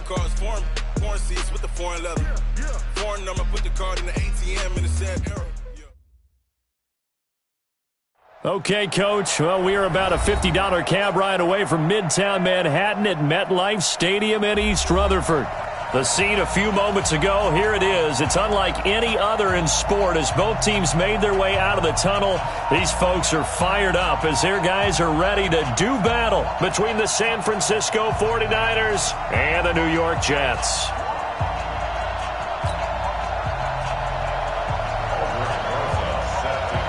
cars, foreign seats with the foreign leather. Foreign number, put the card in the ATM in the said era. Okay, Coach. Well, we are about a $50 cab ride away from Midtown Manhattan at MetLife Stadium in East Rutherford. The scene a few moments ago, here it is. It's unlike any other in sport as both teams made their way out of the tunnel. These folks are fired up as their guys are ready to do battle between the San Francisco 49ers and the New York Jets.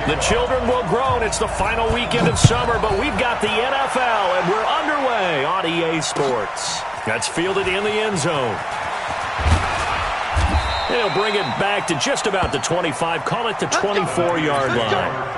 The children will groan. It's the final weekend of summer, but we've got the NFL, and we're underway on EA Sports. That's fielded in the end zone. They'll bring it back to just about the 25, call it the 24-yard line.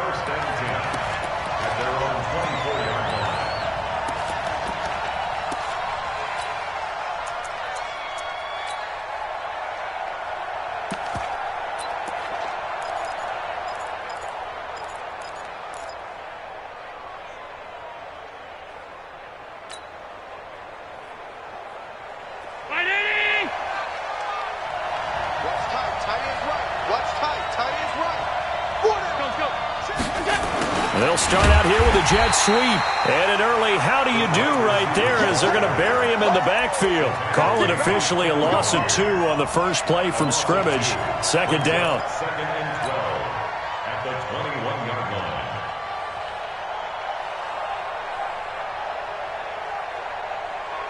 They'll start out here with a jet sweep. And an early how do you do right there as they're going to bury him in the backfield. Call it officially a loss of 2 on the first play from scrimmage. Second down. Second and 12 at the 21-yard line.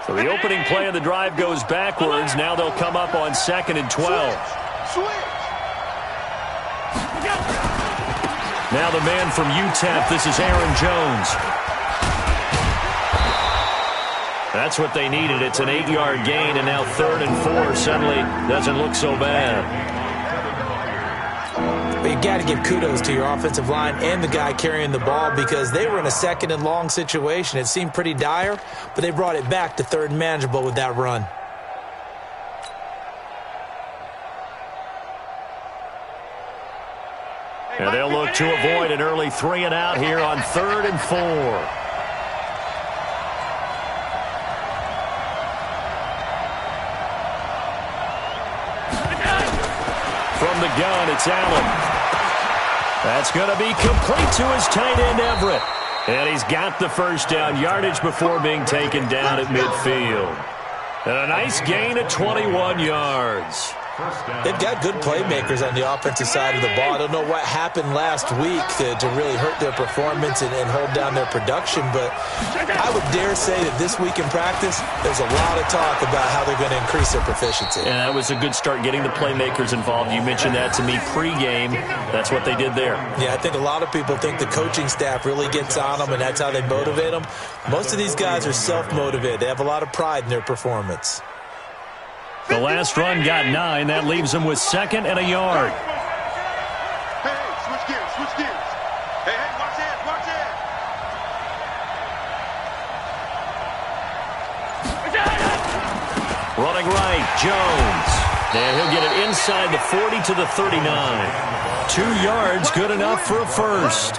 So the opening play of the drive goes backwards. Now they'll come up on 2nd and 12. Switch. Now the man from UTEP, this is Aaron Jones. That's what they needed. It's an 8-yard gain, and now 3rd and 4 suddenly doesn't look so bad. But you've got to give kudos to your offensive line and the guy carrying the ball because they were in a 2nd and long situation. It seemed pretty dire, but they brought it back to 3rd and manageable with that run. And they'll look to avoid an early 3 and out here on 3rd and 4. From the gun, it's Allen. That's going to be complete to his tight end, Everett. And he's got the first down, yardage before being taken down at midfield. And a nice gain at 21 yards. They've got good playmakers on the offensive side of the ball. I don't know what happened last week to really hurt their performance and hold down their production, but I would dare say that this week in practice, there's a lot of talk about how they're going to increase their proficiency. And that was a good start, getting the playmakers involved. You mentioned that to me pregame. That's what they did there. Yeah, I think a lot of people think the coaching staff really gets on them, and that's how they motivate them. Most of these guys are self-motivated. They have a lot of pride in their performance. The last run got 9. That leaves them with 2nd and a yard. Hey, switch gears, switch gears. Hey, watch it, watch it. Running right, Jones. And he'll get it inside the 40 to the 39. 2 yards, good enough for a first.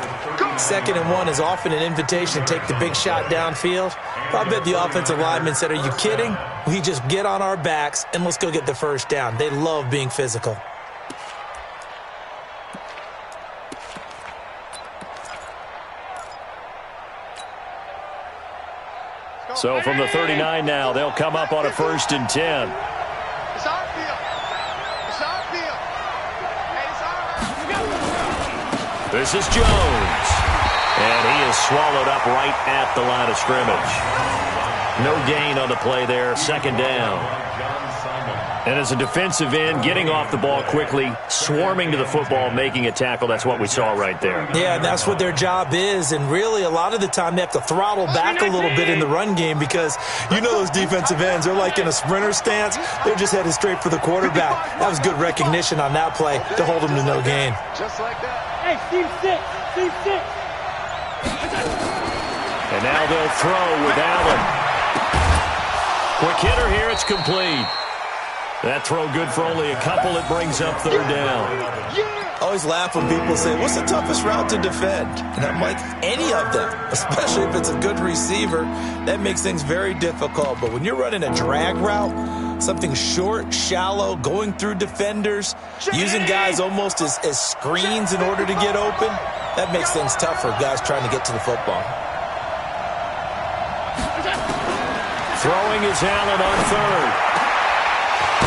2nd and 1 is often an invitation to take the big shot downfield. I bet the offensive lineman said, are you kidding? We just get on our backs and let's go get the first down. They love being physical. So from the 39 now, they'll come up on a 1st and 10. It's our field. It's our field. Hey, it's our. This is Jones. And he is swallowed up right at the line of scrimmage. No gain on the play there, 2nd down. And as a defensive end, getting off the ball quickly, swarming to the football, making a tackle, that's what we saw right there. Yeah, and that's what their job is. And really, a lot of the time, they have to throttle back a little bit in the run game because you know those defensive ends, they're like in a sprinter stance. They're just headed straight for the quarterback. That was good recognition on that play to hold them to no gain. Just like that. Hey, Steve, sit. Steve, sit. And now they'll throw with Allen. Quick hitter here, it's complete. That throw good for only a couple. It brings up 3rd down. Yeah. Always laugh when people say, what's the toughest route to defend? And I'm like, any of them, especially if it's a good receiver. That makes things very difficult. But when you're running a drag route, something short, shallow, going through defenders, using guys almost as screens in order to get open, that makes things tough for guys trying to get to the football. Throwing is Allen on third.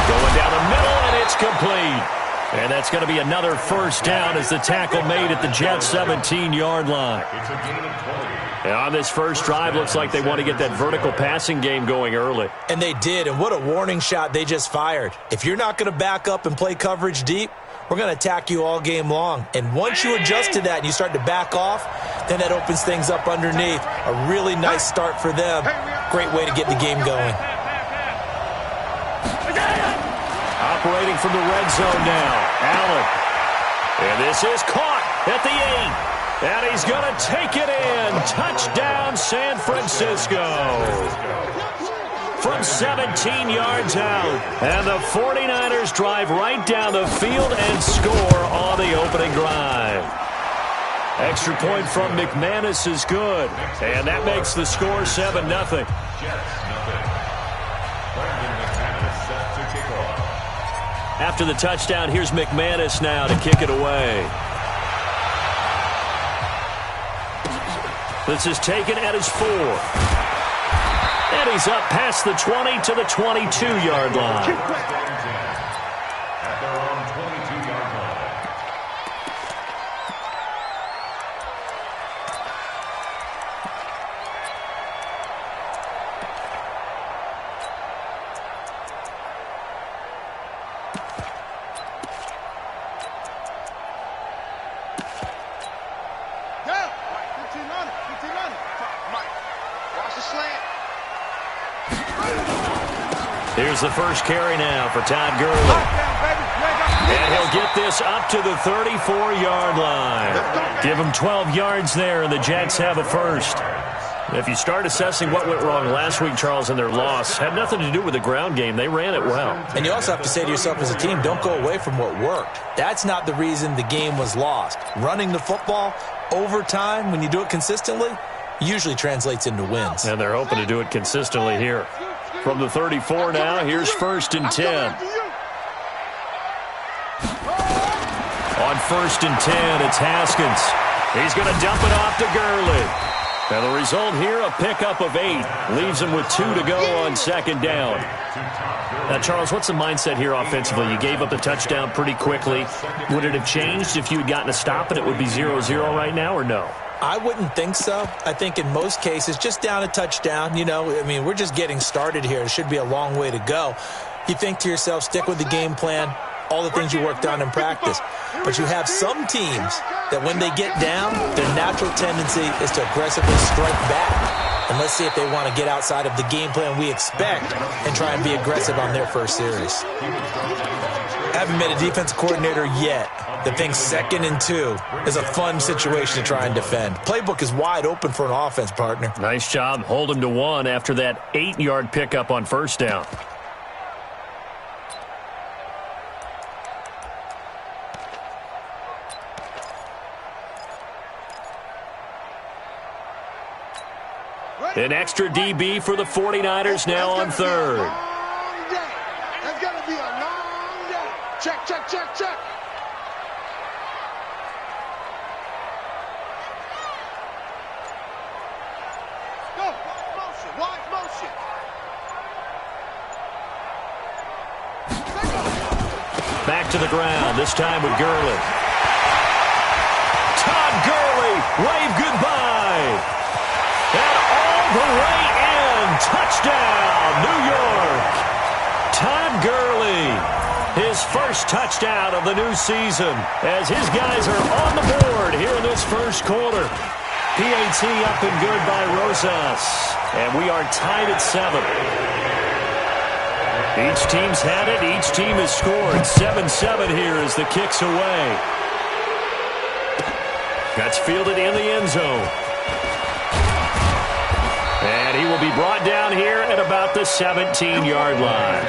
Going down the middle, and it's complete. And that's going to be another first down as the tackle made at the Jets' 17-yard line. And on this first drive, looks like they want to get that vertical passing game going early. And they did, and what a warning shot they just fired. If you're not going to back up and play coverage deep, we're going to attack you all game long. And once you adjust to that and you start to back off, then that opens things up underneath. A really nice start for them. Great way to get the game going. Operating from the red zone now, Allen. And this is caught at the 8. And he's going to take it in. Touchdown, San Francisco. From 17 yards out. And the 49ers drive right down the field and score on the opening drive. Extra point from McManus is good. And that makes the score 7-0. After the touchdown, here's McManus now to kick it away. This is taken at his 4. And he's up past the 20 to the 22-yard line. Here's the first carry now for Todd Gurley. And he'll get this up to the 34-yard line. Give him 12 yards there, and the Jets have a first. If you start assessing what went wrong last week, Charles, in their loss, had nothing to do with the ground game. They ran it well. And you also have to say to yourself as a team, don't go away from what worked. That's not the reason the game was lost. Running the football over time, when you do it consistently, usually translates into wins. And they're hoping to do it consistently here. From the 34 now, here's 1st and 10. On 1st and 10, it's Haskins. He's going to dump it off to Gurley. And the result here, a pickup of 8. Leaves him with 2 to go on 2nd down. Now, Charles, what's the mindset here offensively? You gave up a touchdown pretty quickly. Would it have changed if you had gotten a stop and it would be 0-0 right now, or no? I wouldn't think so. I think in most cases, just down a touchdown, we're just getting started here. It should be a long way to go. You think to yourself, stick with the game plan, all the things you worked on in practice. But you have some teams that when they get down, their natural tendency is to aggressively strike back. And let's see if they want to get outside of the game plan we expect and try and be aggressive on their first series. Haven't met a defense coordinator yet that thinks 2nd and 2 is a fun situation to try and defend. Playbook is wide open for an offense, partner. Nice job. Hold him to 1 after that 8-yard pickup on 1st down. An extra DB for the 49ers now on 3rd. That's going to be a long day. Check, check, check, check. Go. Watch motion. Back to the ground, this time with Gurley. Todd Gurley, wave goodbye. And all the way in. Touchdown, New York. Todd Gurley, his first touchdown of the new season as his guys are on the board here in this first quarter. PAT up and good by Rosas. And we are tied at 7. Each team's had it. Each team has scored. 7-7 here as the kick's away. That's fielded in the end zone. And he will be brought down here at about the 17-yard line.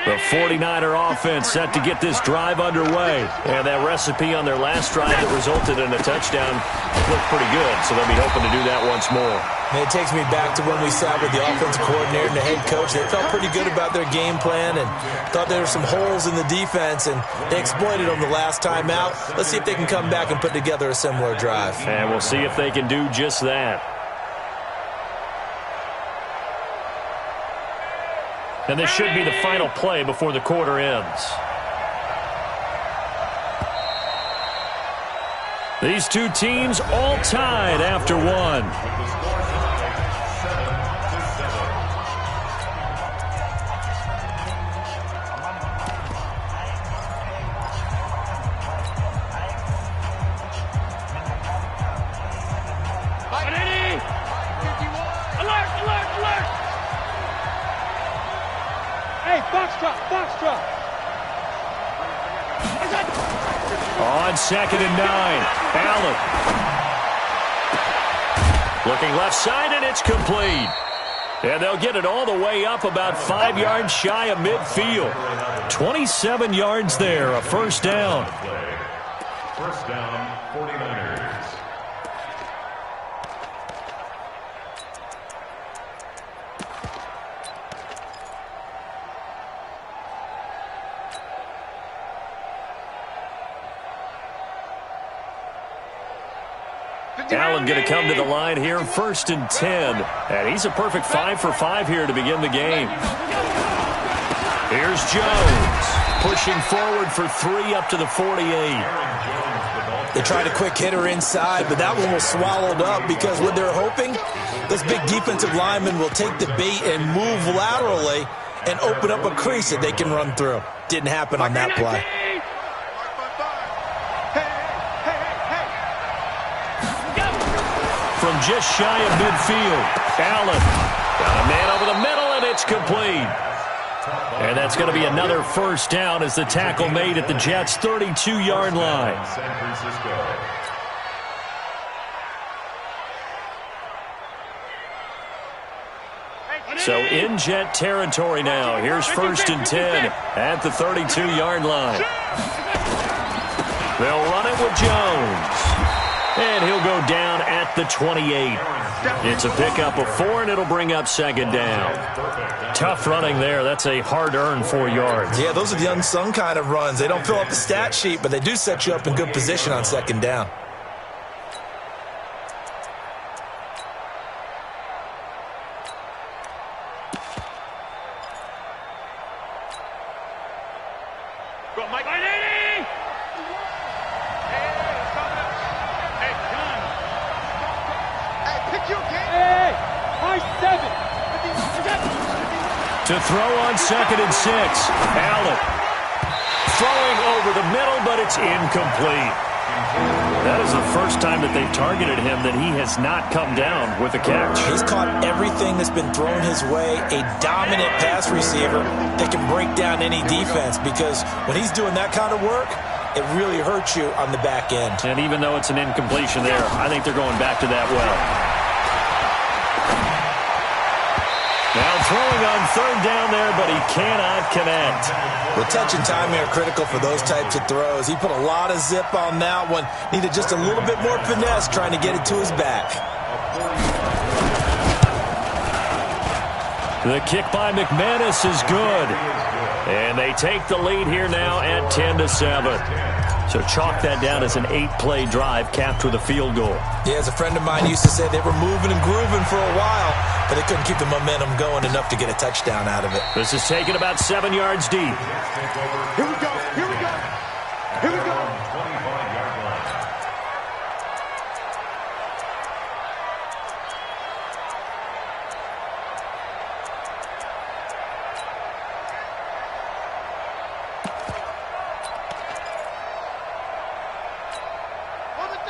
The 49er offense set to get this drive underway. And that recipe on their last drive that resulted in a touchdown looked pretty good, so they'll be hoping to do that once more. And it takes me back to when we sat with the offensive coordinator and the head coach. They felt pretty good about their game plan and thought there were some holes in the defense, and they exploited them the last time out. Let's see if they can come back and put together a similar drive. And we'll see if they can do just that. And this should be the final play before the quarter ends. These two teams all tied after one. Foxtrot. On 2nd and 9, Allen. Looking left side, and it's complete. And they'll get it all the way up about 5 yards shy of midfield. 27 yards there, a first down. First down, 49ers. Allen going to come to the line here, 1st and 10. And he's a perfect 5 for 5 here to begin the game. Here's Jones, pushing forward for 3 up to the 48. They tried a quick hitter inside, but that one was swallowed up because what they're hoping, those big defensive linemen will take the bait and move laterally and open up a crease that they can run through. Didn't happen on that play. From just shy of midfield, Allen got a man over the middle, and it's complete. And that's going to be another first down as the tackle made at the Jets' 32-yard line. San Francisco. So in Jet territory now. Here's 1st and 10 at the 32-yard line. They'll run it with Jones. And he'll go down at the 28. It's a pickup of 4, and it'll bring up 2nd down. Tough running there. That's a hard-earned 4 yards. Yeah, those are the unsung kind of runs. They don't fill up the stat sheet, but they do set you up in good position on 2nd down. To throw on 2nd and 6. Allen throwing over the middle, but it's incomplete. That is the first time that they've targeted him that he has not come down with a catch. He's caught everything that's been thrown his way. A dominant pass receiver that can break down any defense, because when he's doing that kind of work, it really hurts you on the back end. And even though it's an incompletion there, I think they're going back to that well. Now throwing on 3rd down there, but he cannot connect. Well, touch and timing are critical for those types of throws. He put a lot of zip on that one. Needed just a little bit more finesse trying to get it to his back. The kick by McManus is good. And they take the lead here now at 10-7. So chalk that down as an 8-play drive capped with a field goal. Yeah, as a friend of mine used to say, they were moving and grooving for a while, but they couldn't keep the momentum going enough to get a touchdown out of it. This is taken about 7 yards deep. Here we go. Here we go. Here we go. 25-yard line.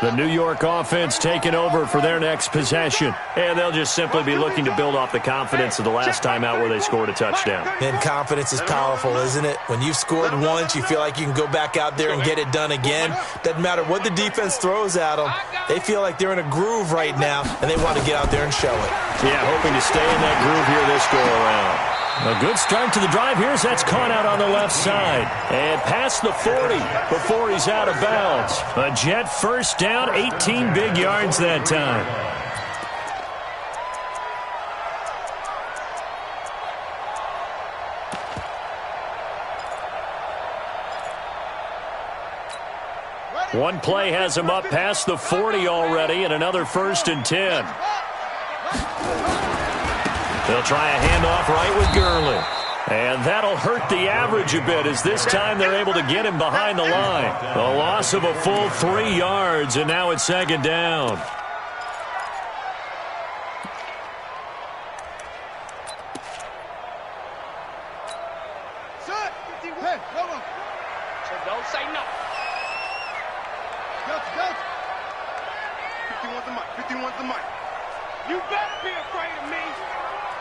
The New York offense taking over for their next possession. And they'll just simply be looking to build off the confidence of the last time out where they scored a touchdown. And confidence is powerful, isn't it? When you've scored once, you feel like you can go back out there and get it done again. Doesn't matter what the defense throws at them. They feel like they're in a groove right now, and they want to get out there and show it. Yeah, hoping to stay in that groove here this go-around. A good start to the drive here as that's caught out on the left side. And past the 40 before he's out of bounds. A Jet first down, 18 big yards that time. One play has him up past the 40 already, and another 1st and 10. They'll try a handoff right with Gurley. And that'll hurt the average a bit as this time they're able to get him behind the line. A loss of a full 3 yards, and now it's 2nd down. Don't say no. 51's the mic. 51's the mic. You better be afraid of me.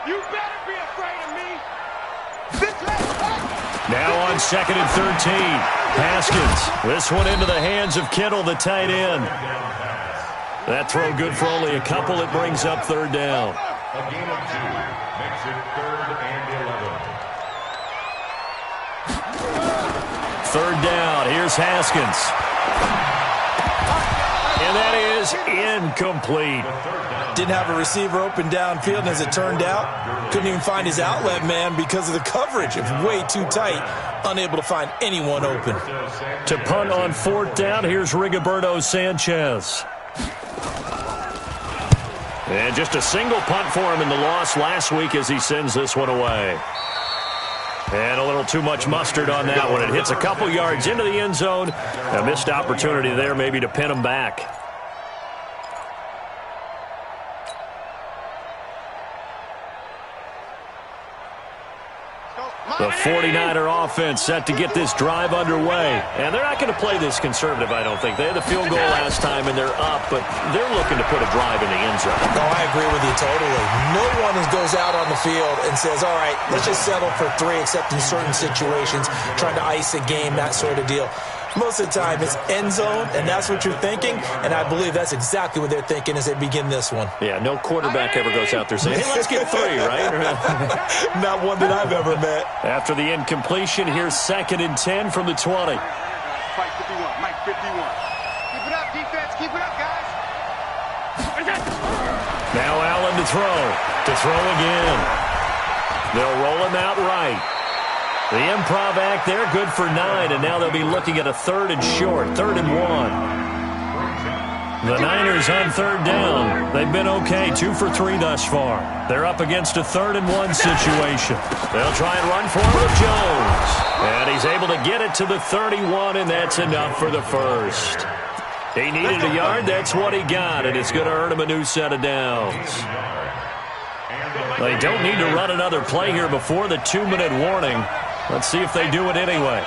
You better be afraid of me. Now on 2nd and 13. Haskins. This one into the hands of Kittle, the tight end. That throw good for only a couple. It brings up 3rd down. A gain of 2 makes it 3rd and 11. 3rd down. Here's Haskins. And that is incomplete. Didn't have a receiver open downfield, and as it turned out, couldn't even find his outlet man because of the coverage. It was way too tight, unable to find anyone open. To punt on 4th down, here's Rigoberto Sanchez. And just a single punt for him in the loss last week as he sends this one away. And a little too much mustard on that one. It hits a couple yards into the end zone. A missed opportunity there maybe to pin him back. The 49er offense set to get this drive underway. And they're not going to play this conservative, I don't think. They had the field goal last time, and they're up, but they're looking to put a drive in the end zone. No, I agree with you totally. No one goes out on the field and says, all right, let's just settle for 3, except in certain situations, trying to ice a game, that sort of deal. Most of the time, it's end zone, and that's what you're thinking, and I believe that's exactly what they're thinking as they begin this one. Yeah, no quarterback ever goes out there saying, hey, let's get 3, right? Not one that I've ever met. After the incompletion, here's 2nd and 10 from the 20. Mike 51. Mike 51. Keep it up, defense. Keep it up, guys. Now Allen to throw. To throw again. They'll roll him out right. The improv act there, good for 9, and now they'll be looking at a 3rd and short, 3rd and 1. The Niners on 3rd down. They've been okay, 2 for 3 thus far. They're up against a 3rd and 1 situation. They'll try and run for it with Jones. And he's able to get it to the 31, and that's enough for the 1st. He needed a yard, that's what he got, and it's going to earn him a new set of downs. They don't need to run another play here before the 2-minute warning. Let's see if they do it anyway.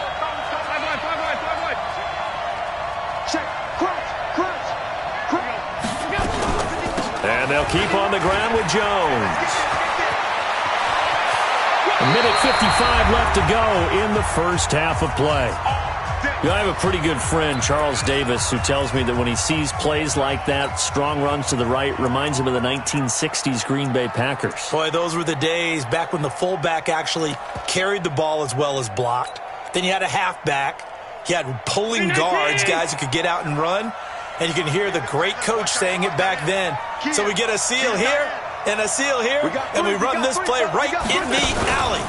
And they'll keep on the ground with Jones. A minute 55 left to go in the first half of play. You know, I have a pretty good friend, Charles Davis, who tells me that when he sees plays like that, strong runs to the right, reminds him of the 1960s Green Bay Packers. Boy, those were the days back when the fullback actually carried the ball as well as blocked. Then you had a halfback. You had pulling guards, guys who could get out and run. And you can hear the great coach saying it back then. So we get a seal here and a seal here, and we run this play right in the alley.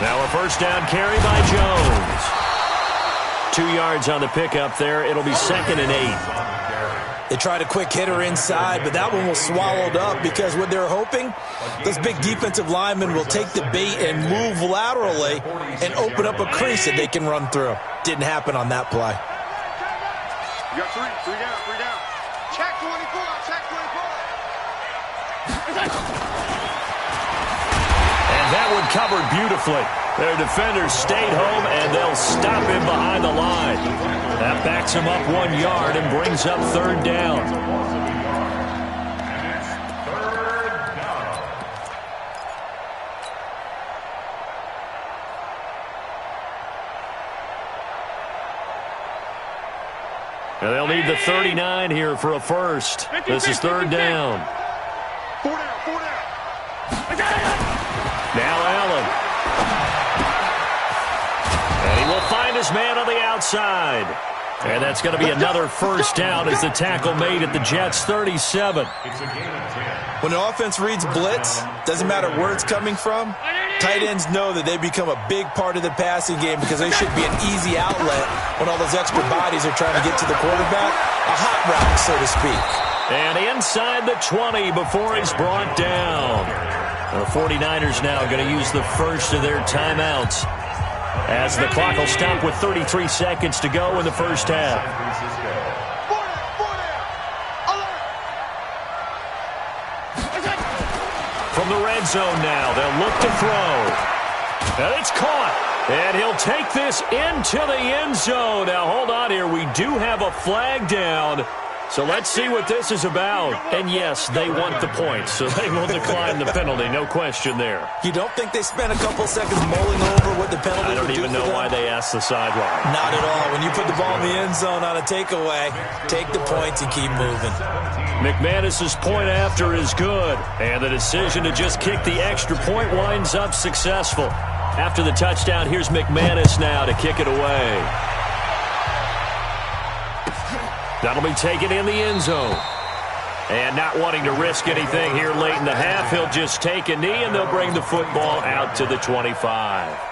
Now a 1st down carry by Jones. 2 yards on the pickup there. It'll be 2nd and 8. They tried a quick hitter inside, but that one was swallowed up because what they're hoping, those big defensive linemen will take the bait and move laterally and open up a crease that they can run through. Didn't happen on that play. You got 3 down, 3 down. Check 24, check 24. And that one covered beautifully. Their defenders stayed home, and they'll stop him behind the line. That backs him up 1 yard and brings up 3rd down. And they'll need the 39 here for a 1st. This is 3rd down. 4 down, 4 down. Now Allen. his man on the outside. And that's going to be another first down as the tackle made at the Jets' 37. When an offense reads blitz, doesn't matter where it's coming from, tight ends know that they become a big part of the passing game because they should be an easy outlet when all those extra bodies are trying to get to the quarterback. A hot route, so to speak. And inside the 20 before he's brought down. The 49ers now going to use the first of their timeouts as the clock will stop with 33 seconds to go in the first half. From the red zone now, they'll look to throw. And it's caught. And he'll take this into the end zone. Now, hold on here. We do have a flag down. So let's see what this is about. And yes, they want the points, so they will decline the penalty. No question there. You don't think they spent a couple seconds mulling over what the penalty I don't even know why they asked the sideline. Not at all. When you put the ball in the end zone on a takeaway, take the points and keep moving. McManus's point after is good. And the decision to just kick the extra point winds up successful. After the touchdown, here's McManus now to kick it away. That'll be taken in the end zone. And not wanting to risk anything here late in the half, he'll just take a knee, and they'll bring the football out to the 25.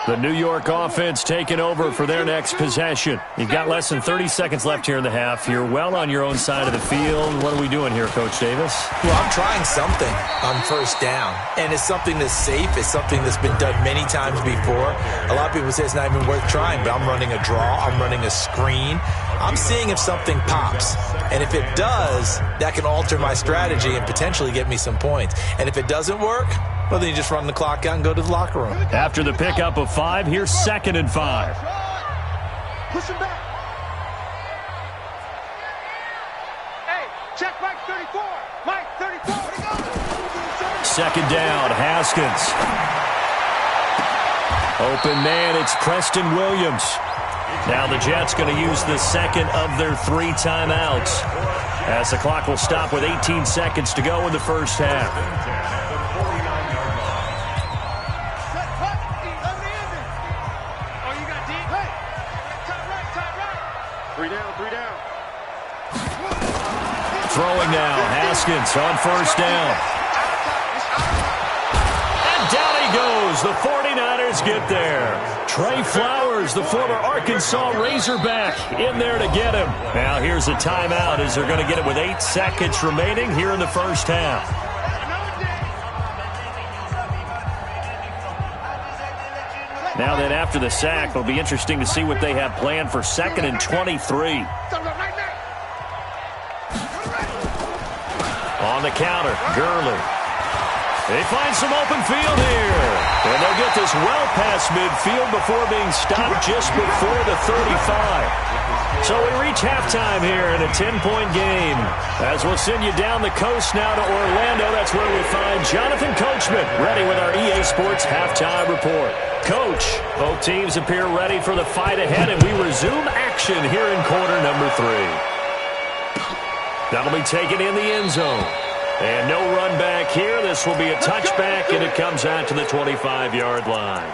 The New York offense taking over for their next possession. You've got less than 30 seconds left here in the half. You're well on your own side of the field. What are we doing here, Coach Davis? Well, I'm trying something on first down, and it's something that's safe. It's something that's been done many times before. A lot of people say it's not even worth trying, but I'm running a draw. I'm running a screen. I'm seeing if something pops, and if it does, that can alter my strategy and potentially get me some points. And if it doesn't work, well, then you just run the clock out and go to the locker room. After the pickup of 5, here's 2nd and 5. Push him back. Hey, check Mike 34. Mike 34. Second down, Haskins. Open man, it's Preston Williams. Now the Jets going to use the second of their 3 timeouts as the clock will stop with 18 seconds to go in the first half. Throwing now, Haskins on first down. And down he goes. The 49ers get there. Trey Flowers, the former Arkansas Razorback, in there to get him. Now here's a timeout as they're going to get it with 8 seconds remaining here in the first half. Now then, after the sack, it'll be interesting to see what they have planned for 2nd and 23. On the counter, Gurley. They find some open field here. And they'll get this well past midfield before being stopped just before the 35. So we reach halftime here in a 10-point game. As we'll send you down the coast now to Orlando, that's where we find Jonathan Coachman ready with our EA Sports Halftime Report. Coach, both teams appear ready for the fight ahead, and we resume action here in quarter number 3. That'll be taken in the end zone. And no run back here. This will be a touchback, and it comes out to the 25-yard line.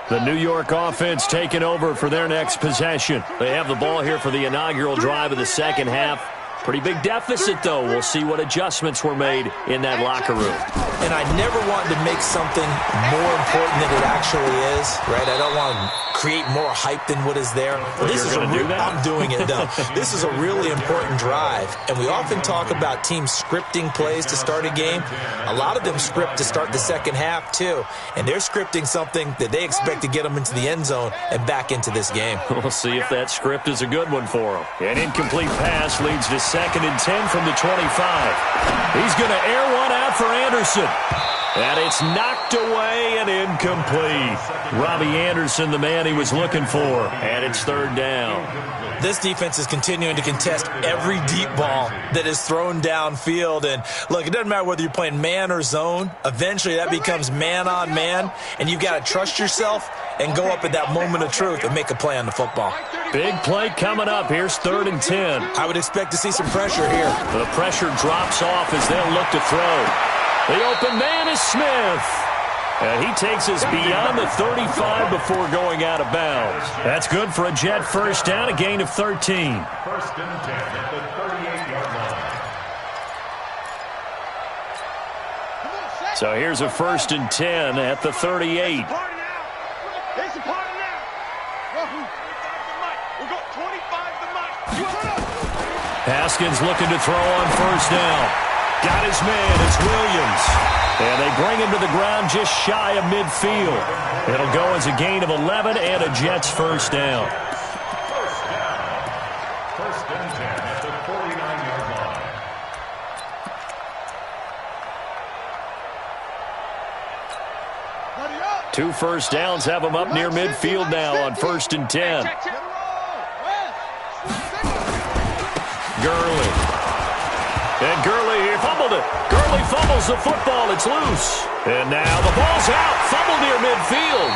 The New York offense taking over for their next possession. They have the ball here for the inaugural drive of the second half. Pretty big deficit, though. We'll see what adjustments were made in that locker room. And I never want to make something more important than it actually is, right? I don't want to create more hype than what is there. Well, this is I'm doing it, though. This is a really important drive. And we often talk about teams scripting plays to start a game. A lot of them script to start the second half, too. And they're scripting something that they expect to get them into the end zone and back into this game. We'll see if that script is a good one for them. An incomplete pass leads to 2nd and 10 from the 25. He's going to air one out for Anderson. And it's knocked away, and and incomplete. Robbie Anderson, the man he was looking for, and it's third down. This defense is continuing to contest every deep ball that is thrown downfield. And, look, it doesn't matter whether you're playing man or zone. Eventually that becomes man-on-man, and you've got to trust yourself and go up at that moment of truth and make a play on the football. Big play coming up. Here's 3rd and 10. I would expect to see some pressure here. The pressure drops off as they'll look to throw. The open man is Smith. And he takes us beyond the 35 before going out of bounds. That's good for a Jet first down, a gain of 13. 1st and 10 at the 38-yard line. So here's a 1st and 10 at the 38. Haskins looking to throw on 1st down. Got his man. It's Williams. And they bring him to the ground just shy of midfield. It'll go as a gain of 11 and a Jets first down. 1st and 10 at the 49-yard line. 2 first downs have them up near midfield now on 1st and 10. Gurley. And Gurley, he fumbled it. Gurley fumbles the football. It's loose. And now the ball's out. Fumble near midfield.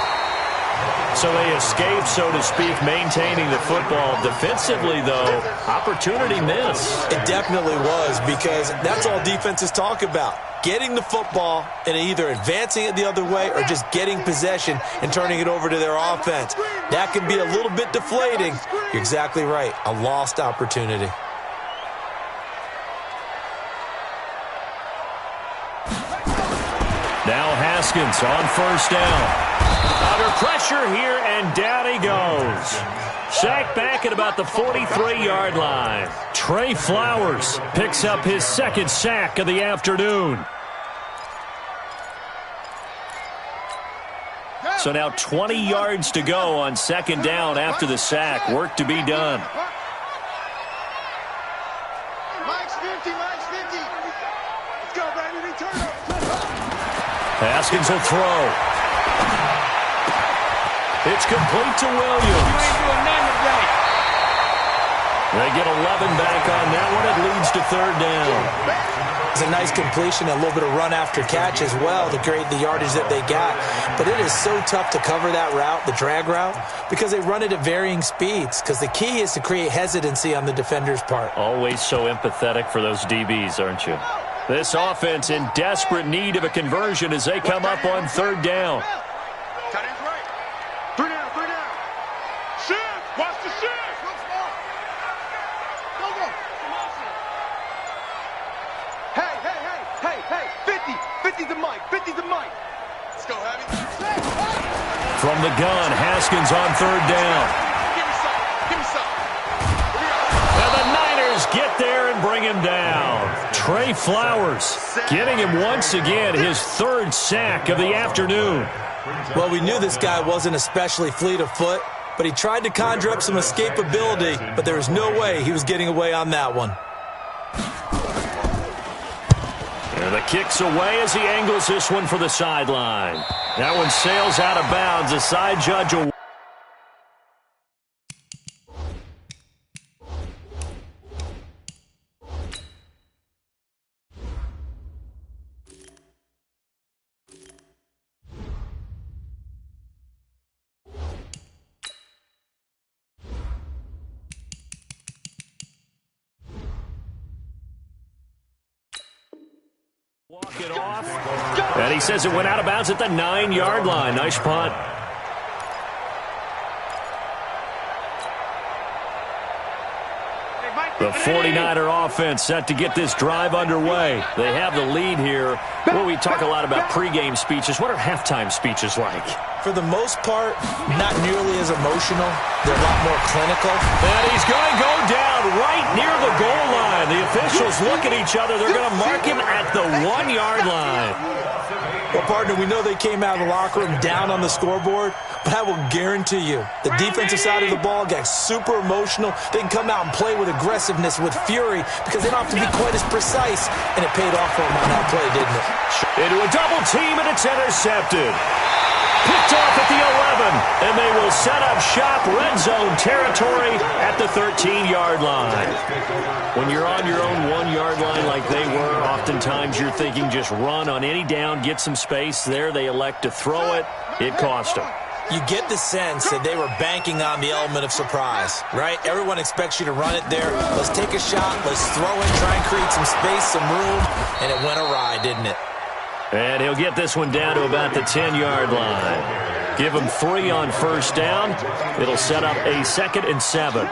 So they escape, so to speak, maintaining the football. Defensively, though, opportunity miss. It definitely was, because that's all defenses talk about. Getting the football and either advancing it the other way or just getting possession and turning it over to their offense. That can be a little bit deflating. You're exactly right. A lost opportunity. Now Haskins on 1st down. Under pressure here, and down he goes. Sacked back at about the 43-yard line. Trey Flowers picks up his 2nd sack of the afternoon. So now 20 yards to go on 2nd down after the sack. Work to be done. Mike's 50, Mike's 50. Let's go, baby. Return up. Haskins will throw. It's complete to Williams. They get 11 back on that one. It leads to 3rd down. It's a nice completion, a little bit of run after catch as well to create the yardage that they got. But it is so tough to cover that route, the drag route, because they run it at varying speeds. Because the key is to create hesitancy on the defender's part. Always so empathetic for those DBs, aren't you? This offense in desperate need of a conversion as they come up on 3rd down. Tight end's right. 3 down, 3 down. Shift. Watch the shift. Go, go. Hey, hey, hey, hey, hey. 50 to Mike. 50 to Mike. Let's go, Abby. From the gun, Haskins on 3rd down. Give me some. Give me some. And the Niners get there and bring him down. Trey Flowers getting him once again his 3rd sack of the afternoon. Well, we knew this guy wasn't especially fleet of foot, but he tried to conjure up some escapability, but there was no way he was getting away on that one. And the kick's away as he angles this one for the sideline. That one sails out of bounds. The side judge will... walk it off. And he says it went out of bounds at the 9-yard line. Nice punt. The 49er offense set to get this drive underway. They have the lead here. Well, we talk a lot about pregame speeches. What are halftime speeches like? For the most part, not nearly as emotional. They're a lot more clinical. And he's going to go down right near the goal line. The officials look at each other. They're going to mark him at the 1-yard line. Well, partner, we know they came out of the locker room down on the scoreboard, but I will guarantee you the defensive side of the ball got super emotional. They can come out and play with aggressiveness, with fury, because they don't have to be quite as precise, and it paid off for them on that play, didn't it? Into a double team, and it's intercepted. Picked off at the 11, and they will set up shop, red zone territory at the 13-yard line. When you're on your own 1-yard line like they were, oftentimes you're thinking just run on any down, get some space. There they elect to throw it. It cost them. You get the sense that they were banking on the element of surprise, right? Everyone expects you to run it there. Let's take a shot. Let's throw it, try and create some space, some room, and it went awry, didn't it? And he'll get this one down to about the 10-yard line. Give him 3 on first down. It'll set up a 2nd and 7.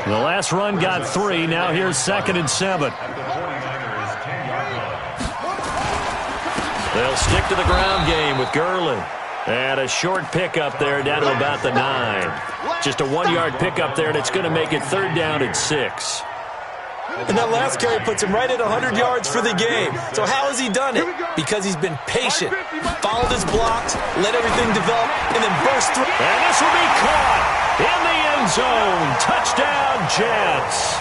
The last run got 3. Now here's 2nd and 7. They'll stick to the ground game with Gurley. And a short pickup there down to about the 9. Just a 1-yard pickup there, and it's going to make it 3rd down and 6. And that last carry puts him right at 100 yards for the game. So how has he done it? Because he's been patient, followed his blocks, let everything develop, and then burst through. And this will be caught in the end zone. Touchdown, Jets.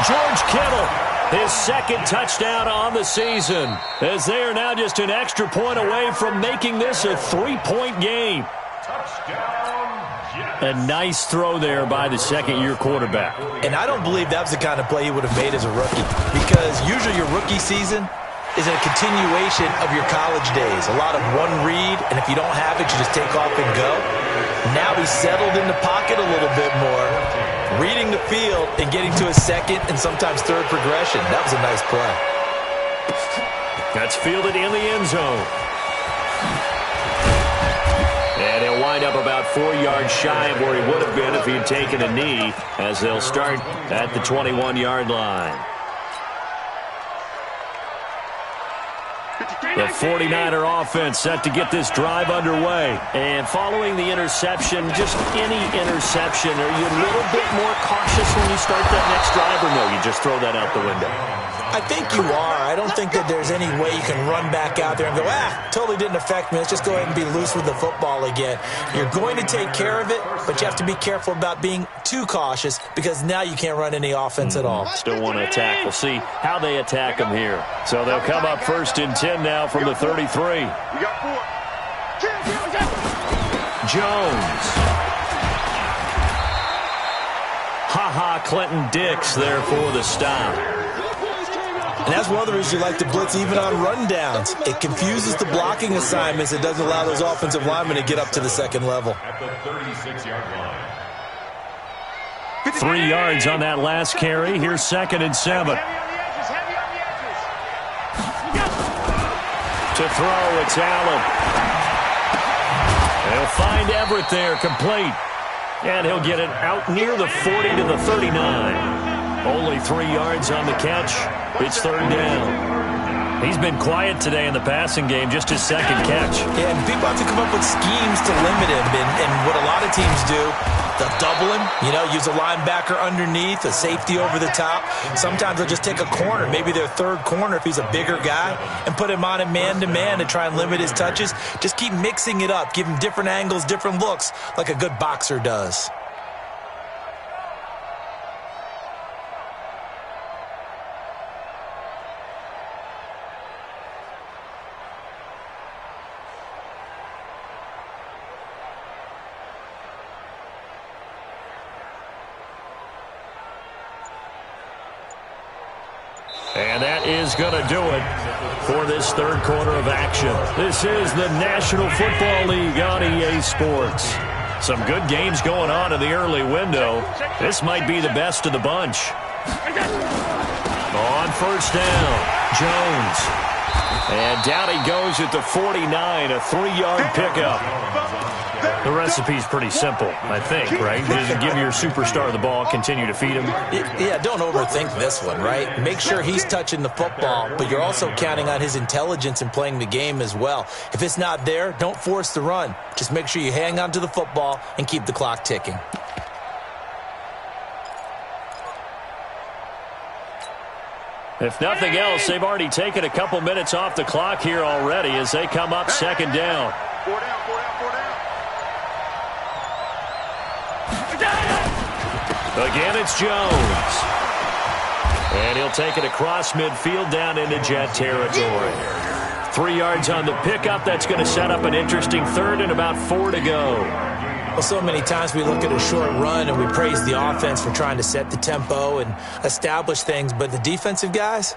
George Kittle, his 2nd touchdown on the season, as they are now just an extra point away from making this a 3-point game. A nice throw there by the 2nd-year quarterback. And I don't believe that was the kind of play he would have made as a rookie, because usually your rookie season is a continuation of your college days. A lot of one read, and if you don't have it, you just take off and go. Now he's settled in the pocket a little bit more, reading the field and getting to a 2nd and sometimes 3rd progression. That was a nice play. That's fielded in the end zone. And he'll wind up about 4 yards shy of where he would have been if he'd taken a knee, as they'll start at the 21-yard line. The 49er offense set to get this drive underway. And following the interception, just any interception, are you a little bit more cautious when you start that next drive, or no, you just throw that out the window? I think you are. I don't think that there's any way you can run back out there and go, totally didn't affect me. Let's just go ahead and be loose with the football again. You're going to take care of it, but you have to be careful about being too cautious, because now you can't run any offense at all. Still want to attack. We'll see how they attack them here. So they'll come up 1st and 10 now from the 33. Jones. Clinton Dix there for the stop. And that's one of the reasons you like to blitz even on rundowns. It confuses the blocking assignments. It doesn't allow those offensive linemen to get up to the 2nd level. At the 36-yard line. 3 yards on that last carry. Here's 2nd and 7. To throw, it's Allen. They'll find Everett there, complete. And he'll get it out near the 40 to the 39. Only 3 yards on the catch. It's 3rd down. He's been quiet today in the passing game, just his 2nd catch. Yeah, and people have to come up with schemes to limit him. And what a lot of teams do, they'll double him, use a linebacker underneath, a safety over the top. Sometimes they'll just take a corner, maybe their 3rd corner if he's a bigger guy, and put him on a man-to-man to try and limit his touches. Just keep mixing it up, give him different angles, different looks, like a good boxer does. And that is going to do it for this 3rd quarter of action. This is the National Football League on EA Sports. Some good games going on in the early window. This might be the best of the bunch. On first down, Jones. And down he goes at the 49, a 3-yard pickup. The recipe's pretty simple, I think, right? Just give your superstar the ball, continue to feed him. Yeah, don't overthink this one, right? Make sure he's touching the football, but you're also counting on his intelligence in playing the game as well. If it's not there, don't force the run. Just make sure you hang on to the football and keep the clock ticking. If nothing else, they've already taken a couple minutes off the clock here already as they come up second down. 4 down, 4 down, 4 down. Again, it's Jones. And he'll take it across midfield down into Jet territory. 3 yards on the pickup. That's going to set up an interesting third and about 4 to go. Well, so many times we look at a short run and we praise the offense for trying to set the tempo and establish things, but the defensive guys,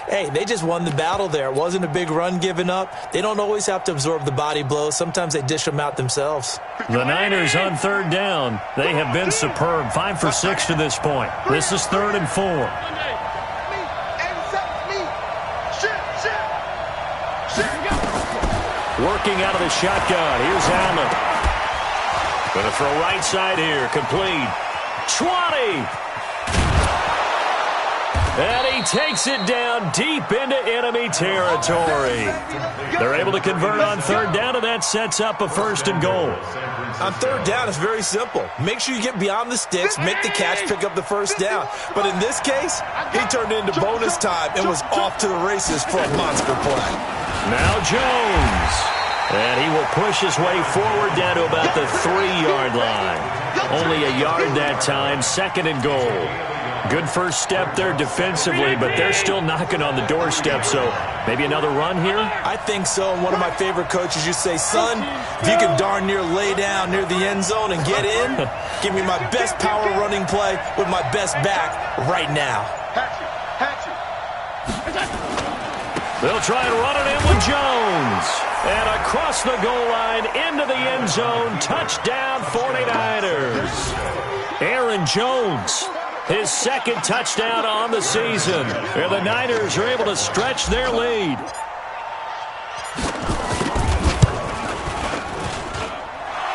hey, they just won the battle there. It wasn't a big run given up. They don't always have to absorb the body blows. Sometimes they dish them out themselves. The Niners on third down. They have been superb. 5 for 6 to this point. This is 3rd and 4. Working out of the shotgun. Here's Allen. Going to throw right side here. Complete. 20. And he takes it down deep into enemy territory. They're able to convert on third down, and that sets up a 1st and goal. On third down, it's very simple. Make sure you get beyond the sticks, make the catch, pick up the 1st down. But in this case, he turned into bonus time and was off to the races for a monster play. Now Jones. And he will push his way forward down to about the 3-yard line. Only a yard that time, 2nd and goal. Good first step there defensively, but they're still knocking on the doorstep, so maybe another run here? I think so. And one of my favorite coaches used to say, son, if you can darn near lay down near the end zone and get in, give me my best power running play with my best back right now. They'll try and run it in with Jones. And across the goal line, into the end zone, touchdown 49ers. Aaron Jones, his 2nd touchdown on the season. And the Niners are able to stretch their lead.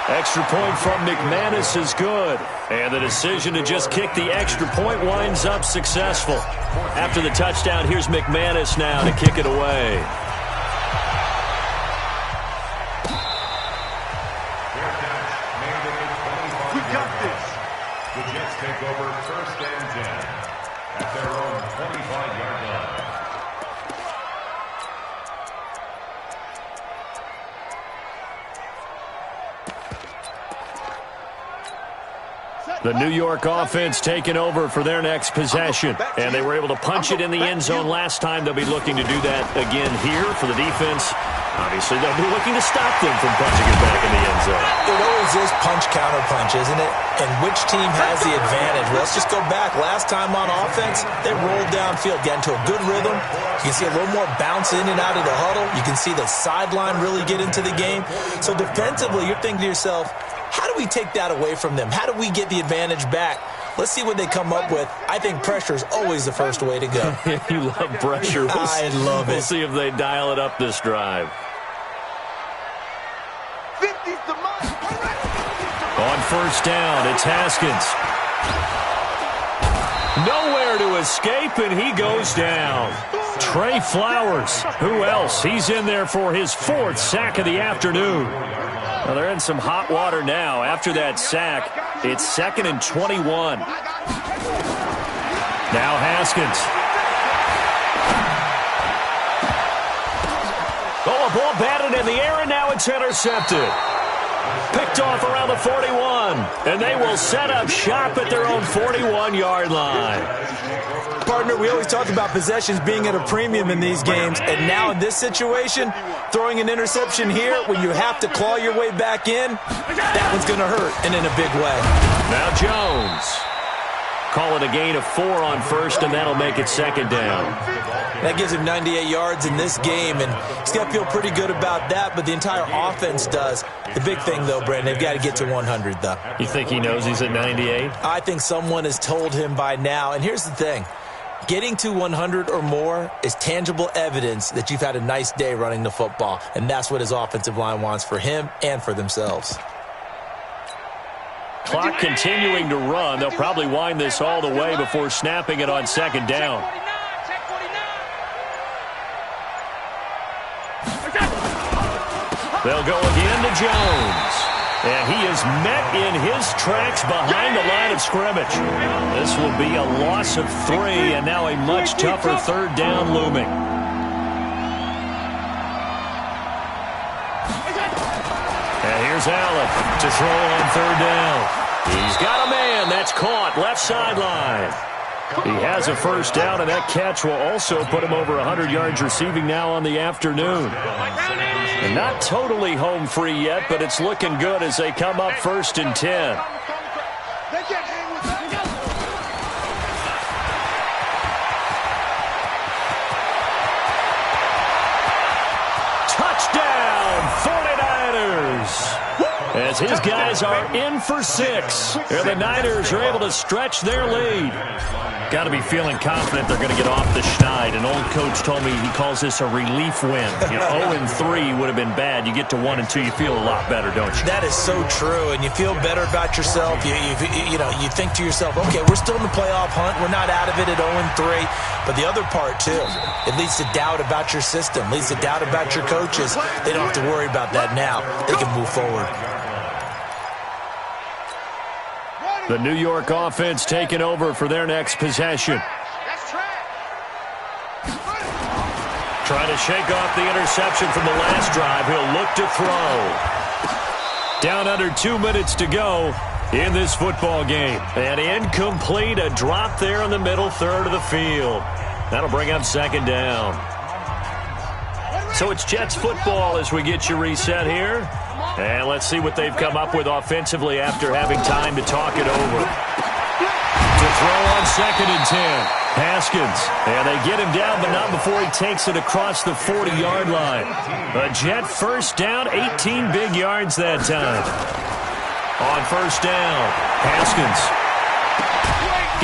Extra point from McManus is good. And the decision to just kick the extra point winds up successful. After the touchdown, here's McManus now to kick it away. We got this. The Jets take over 1st and 10 at their own 25-yard line. The New York offense taking over for their next possession. And they were able to punch it in the end zone last time. They'll be looking to do that again here for the defense. Obviously, they'll be looking to stop them from punching it back in the end zone. It always is punch-counter-punch, isn't it? And which team has the advantage? Well, let's just go back. Last time on offense, they rolled downfield, get into a good rhythm. You can see a little more bounce in and out of the huddle. You can see the sideline really get into the game. So defensively, you're thinking to yourself, how do we take that away from them? How do we get the advantage back? Let's see what they come up with. I think pressure is always the first way to go. You love pressure. I love it. We'll see if they dial it up this drive. 50's the money. On 1st down, it's Haskins. Nowhere to escape, and he goes down. Trey Flowers. Who else? He's in there for his 4th sack of the afternoon. Well, they're in some hot water now. After that sack, it's 2nd and 21. Now Haskins. Oh, a ball batted in the air, and now it's intercepted. Picked off around the 41, and they will set up shop at their own 41-yard line. Partner, we always talk about possessions being at a premium in these games, and now in this situation, throwing an interception here when you have to claw your way back in, that one's going to hurt, and in a big way. Now Jones. Call it a gain of 4 on 1st, and that'll make it 2nd down. That gives him 98 yards in this game, and he's got to feel pretty good about that, but the entire offense does. The big thing, though, Brandon, they've got to get to 100, though. You think he knows he's at 98? I think someone has told him by now, and here's the thing. Getting to 100 or more is tangible evidence that you've had a nice day running the football, and that's what his offensive line wants for him and for themselves. Clock continuing to run. They'll probably wind this all the way before snapping it on 2nd down. They'll go again to Jones. And he is met in his tracks behind the line of scrimmage. This will be a loss of 3, and now a much tougher third down looming. And here's Allen to throw on third down. He's got a man. That's caught left sideline. He has a first down, and that catch will also put him over 100 yards receiving now on the afternoon. And not totally home free yet, but it's looking good as they come up 1st and 10. Touchdown, 49ers! As his guys are in for 6. And the Niners are able to stretch their lead. Got to be feeling confident they're going to get off the schneid. An old coach told me he calls this a relief win. 0-3 would have been bad. You get to 1-2, you feel a lot better, don't you? That is so true, and you feel better about yourself. You think to yourself, okay, we're still in the playoff hunt. We're not out of it at 0-3. But the other part, too, it leads to doubt about your system, leads to doubt about your coaches. They don't have to worry about that now. They can move forward. The New York offense taking over for their next possession. Trying to shake off the interception from the last drive. He'll look to throw. Down under 2 minutes to go in this football game. And incomplete, a drop there in the middle third of the field. That'll bring up 2nd down. So it's Jets football as we get you reset here. And let's see what they've come up with offensively after having time to talk it over. To throw on 2nd and 10. Haskins. And they get him down, but not before he takes it across the 40-yard line. A Jet first down, 18 big yards that time. On 1st down, Haskins.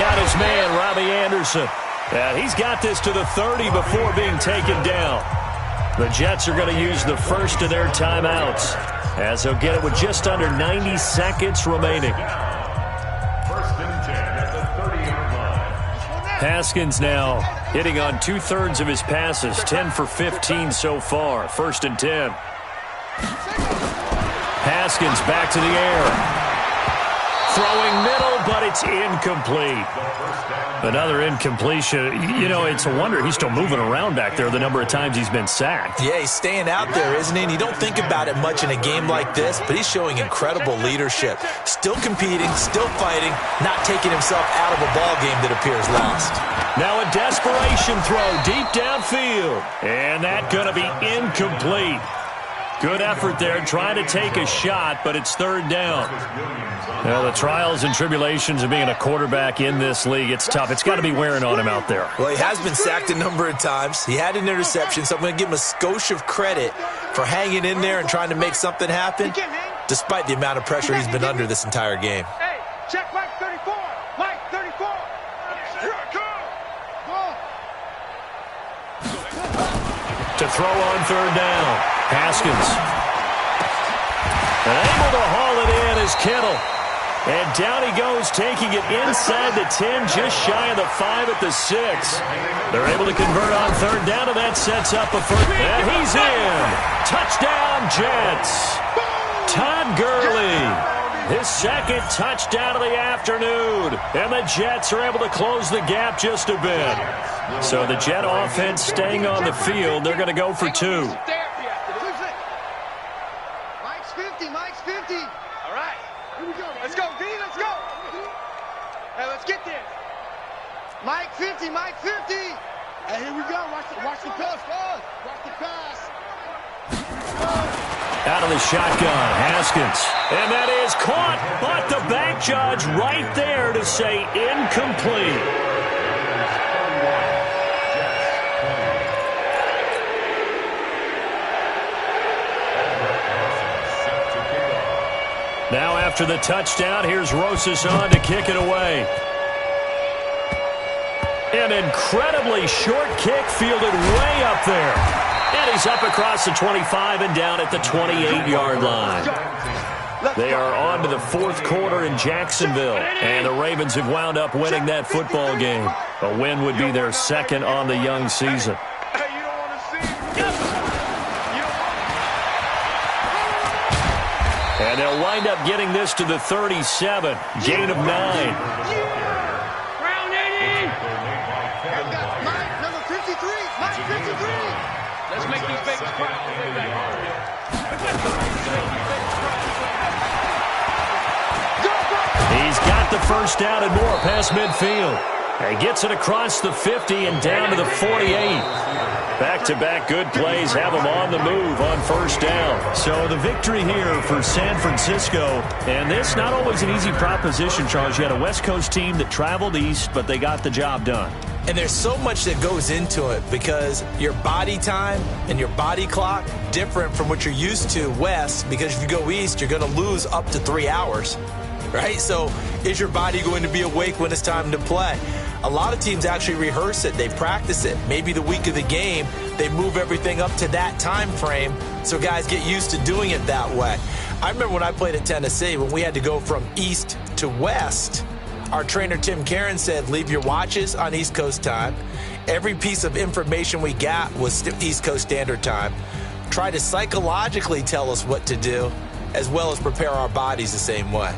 Got his man, Robbie Anderson. And he's got this to the 30 before being taken down. The Jets are going to use the first of their timeouts, as they'll get it with just under 90 seconds remaining. 1st and 10 at the 30-yard line. Haskins now hitting on 2/3 of his passes, 10 for 15 so far. 1st and 10. Haskins back to the air. Throwing middle, but it's incomplete. Another incompletion. You know, it's a wonder he's still moving around back there the number of times he's been sacked. Yeah, he's staying out there, isn't he? And you don't think about it much in a game like this, but he's showing incredible leadership. Still competing, still fighting, not taking himself out of a ball game that appears lost. Now a desperation throw deep downfield. And that going to be incomplete. Good effort there, trying to take a shot, but it's 3rd down. Well, the trials and tribulations of being a quarterback in this league, it's tough. It's got to be wearing on him out there. Well, he has been sacked a number of times. He had an interception, so I'm going to give him a skosh of credit for hanging in there and trying to make something happen, despite the amount of pressure he's been under this entire game. Hey, check Mike 34. Mike 34. Here I come. To throw on 3rd down. Haskins. And able to haul it in is Kittle. And down he goes, taking it inside the 10, just shy of the 5 at the 6. They're able to convert on 3rd down, and that sets up a first. And he's in. Touchdown, Jets. Todd Gurley. His 2nd touchdown of the afternoon. And the Jets are able to close the gap just a bit. So the Jet offense staying on the field. They're going to go for 2. Mike's 50, Mike's 50. All right. Here we go. Let's go, D. Let's go. Hey, let's get there. Mike 50, Mike 50. Hey, here we go. Watch the pass, guys. Watch the pass. Out of the shotgun, Haskins. And that is caught, but the back judge right there to say incomplete. Now after the touchdown, here's Rosas on to kick it away. An incredibly short kick fielded way up there. And he's up across the 25 and down at the 28-yard line. They are on to the 4th quarter in Jacksonville. And the Ravens have wound up winning that football game. A win would be their 2nd on the young season. Hey, you don't want to see it. And they'll wind up getting this to the 37. Gain of 9. Round 80. Mike, number 53. Mike 53. Let's make these babies proud. He's got the first down and more past midfield. And gets it across the 50 and down to the 48. Back-to-back good plays have them on the move on first down. So the victory here for San Francisco. And this not always an easy proposition, Charles. You had a West Coast team that traveled east, but they got the job done. And there's so much that goes into it because your body time and your body clock different from what you're used to west, because if you go east, you're going to lose up to 3 hours, right? So is your body going to be awake when it's time to play? A lot of teams actually rehearse it. They practice it. Maybe the week of the game, they move everything up to that time frame so guys get used to doing it that way. I remember when I played at Tennessee, when we had to go from east to west, our trainer Tim Karen said, leave your watches on East Coast time. Every piece of information we got was East Coast Standard Time. Try to psychologically tell us what to do, as well as prepare our bodies the same way.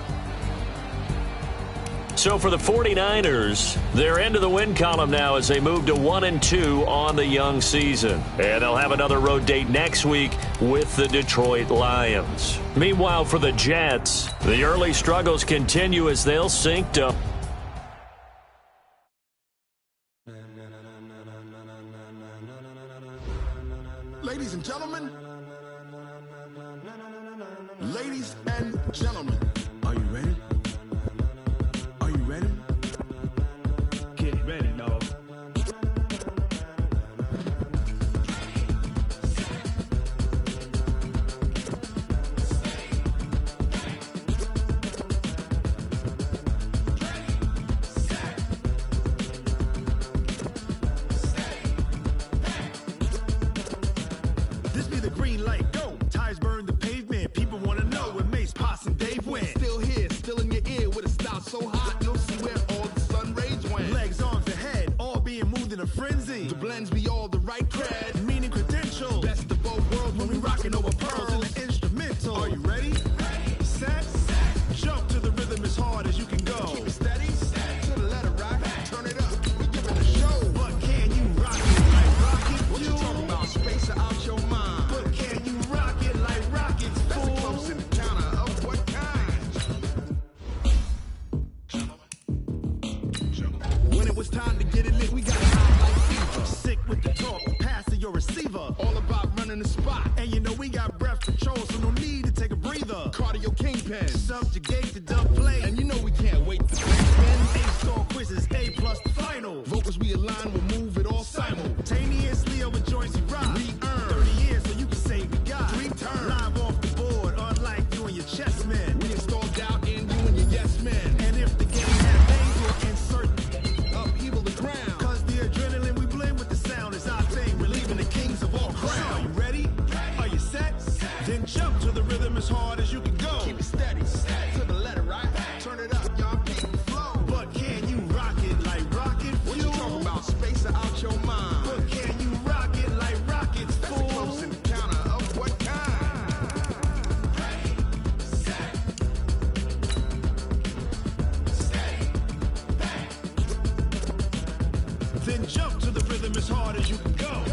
So for the 49ers, they're into the win column now as they move to 1-2 on the young season. And they'll have another road date next week with the Detroit Lions. Meanwhile, for the Jets, the early struggles continue as they'll sink to... Ladies and gentlemen, ladies and gentlemen, are you ready? Are you ready? Get ready, dog. This be the green light, go. Tires burn the pavement. People want to know where Mace, Potts, and Dave went. Still here, still in your ear with a style so hot, you'll see where all the sun rays went. Legs, arms, and head, all being moved in a frenzy. The blends be all the right cred, meaning credentials. Best of both worlds when we rockin' over pearls in the instrumental. Are you ready? Set. Jump to the rhythm as hard as you can go. Keep it steady. To the letter right. Turn it up. We giving a show. But can you rock it like rocket? What you talking about? Space out your mind. But can you rock it like rockets? That's a close encounter of what kind? When it was time to get it lit, we got it hot like fever. Sick with the talk, pass to your receiver. All about running the spot. And you know we got breath control, so no need to take a breather. Cardio kingpin, subjugate the dub play. And you know we can't wait to spin. A-star quizzes, A+ the final. Vocals we align, we'll move it all simultaneously over joints we rock. We earn 30 years so you can say we got 3 turns. Live off the board, unlike you and your chess men. We install doubt in you and your yes men. And if the game had veins, we'll insert upheaval the ground. Cause the adrenaline we blend with the sound is our thing. We're leaving the kings of all crowns. Are you ready? Are you set? Then jump to the rhythm as hard as you can go. Keep it steady. To the letter, right? Turn it up, y'all keep the flow. But can you rock it like rocket fuel? What you talking about? Space out your mind. But can you rock it like rockets, fool? That's a close encounter of what kind? Then jump to the rhythm as hard as you can go.